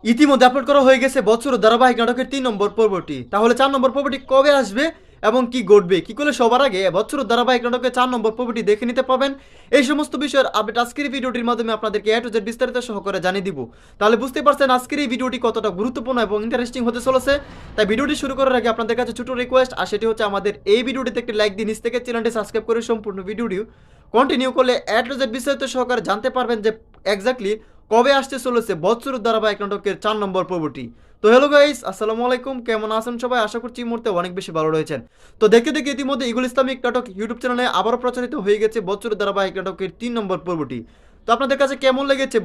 ইতিমধ্যে আপলোড করা হয়ে গেছে বছর ধারাবাহিক নাটকের 3 নম্বর পর্বটি। তাহলে 4 নম্বর পর্বটি কবে আসবে এবং কি ঘটবে, কি করলে সবার আগে বছর ধারাবাহিক নাটকের 4 নম্বর পর্বটি দেখে নিতে পাবেন, এই সমস্ত বিষয়ের আপডেট আজকের এই ভিডিওটির মাধ্যমে আপনাদেরকে এ টু জেড বিস্তারিত সহকারে জানিয়ে দিব। তাহলে বুঝতে পারছেন আজকের এই ভিডিওটি কতটা গুরুত্বপূর্ণ এবং ইন্টারেস্টিং হতে চলেছে। তাই ভিডিওটি শুরু করার আগে আপনাদের কাছে ছোট রিকোয়েস্ট, আর সেটি হচ্ছে আমাদের এই ভিডিওটিতে একটি লাইক দিয়ে নিচ থেকে চ্যানেলটি সাবস্ক্রাইব করে সম্পূর্ণ ভিডিওটি কন্টিনিউ করলে এ টু জেড বিস্তারিত সহকারে জানতে পারবেন যে এক্স্যাক্টলি কবে আসতে চলেছে বৎসর ধারাবাহিক নাটকের 4 নম্বর পর্বটি। তো হ্যালো গাইস, আসসালামু আলাইকুম, কেমন আছেন সবাই? আশা করছি এই মুহূর্তে অনেক বেশি ভালো রয়েছেন। তো দেখতে দেখতে ইতিমধ্যে ইগল ইসলামিক নাটক ইউটিউব চ্যানেলে আবারও প্রচারিত হয়ে গেছে বৎসর ধারাবাহিক নাটকের 3 নম্বর পর্বটি। তো আপনাদের কাছে কেমন লেগেছে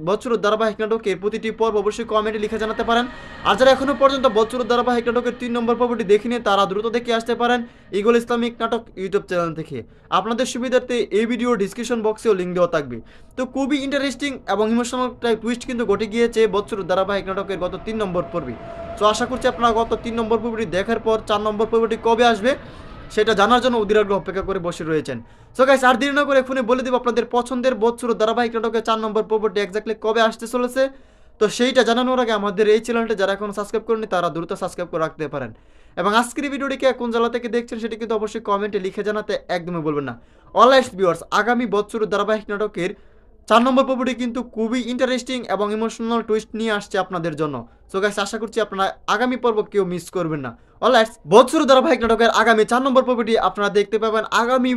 বৎসর ধারাবাহিক নাটকের প্রতিটি পর্ব অবশ্যই কমেন্টে লিখে জানাতে পারেন। আর যারা এখনো পর্যন্ত বৎসর ধারাবাহিক নাটকের 3 নম্বর পর্বটি দেখিনি তারা দ্রুত দেখে আসতে পারেন ইগল ইসলামিক নাটক ইউটিউব চ্যানেল থেকে। আপনাদের সুবিধার্থে এই ভিডিও ডিসক্রিপশন বক্সেও লিঙ্ক দেওয়া থাকবে। তো খুবই ইন্টারেস্টিং এবং ইমোশনাল টুইস্ট কিন্তু ঘটে গিয়েছে বৎসর ধারাবাহিক নাটকের গত 3 নম্বর পর্বে। তো আশা করছি আপনারা গত 3 নম্বর পর্বটি দেখার পর 4 নম্বর পর্বটি কবে আসবে সেটা জানার জন্য অধীর আগ্রহে অপেক্ষা করে বসে রয়েছেন। সো গাইস, আর দেরি না করে এখনই বলে দেব আপনাদের পছন্দের বৎসর ধারাবাহিক নাটকের 4 নম্বর পর্বটি এক্স্যাক্টলি কবে আসতে চলেছে। তো সেইটা জানানোর আগে আমাদের এই চ্যানেলটা যারা এখন সাবস্ক্রাইব করেনি তারা দ্রুত সাবস্ক্রাইব করে রাখতে পারেন। এবং আজকের এই ভিডিওটিকে কোন জেলা থেকে দেখছেন সেটি কিন্তু অবশ্যই কমেন্টে লিখে জানাতে একদমই বলবেন না। অলরাইট ভিউয়ার্স, আগামী বৎসর ধারাবাহিক নাটকের 4 নম্বর পর্বটি কিন্তু খুবই ইন্টারেস্টিং এবং ইমোশনাল টুইস্ট নিয়ে আসছে আপনাদের জন্য। সো গাইস, আশা করছি আপনারা আগামী পর্ব কেউ মিস করবেন না। অলরাইট, বৎসর ধারাবাহিক নাটকের আগামী 4 নম্বর পর্বটি আপনারা দেখতে পাবেন আগামী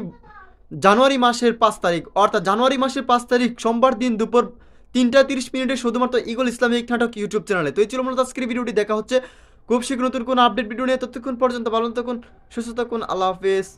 জানুয়ারি মাসের 5 তারিখ, অর্থাৎ জানুয়ারি মাসের 5 তারিখ সোমবার দিন দুপুর 3টা 30 মিনিটে শুধুমাত্র ইগল ইসলামিক নাটক ইউটিউব চ্যানেলে। তো এই ছিল মূলত আজকের ভিডিওটি, দেখা হচ্ছে খুব শীঘ্র নতুন কোনো আপডেট ভিডিও নিয়ে। ততক্ষণ পর্যন্ত ভালো থাকুন, সুস্থ থাকুন, আল্লাহ হাফেজ।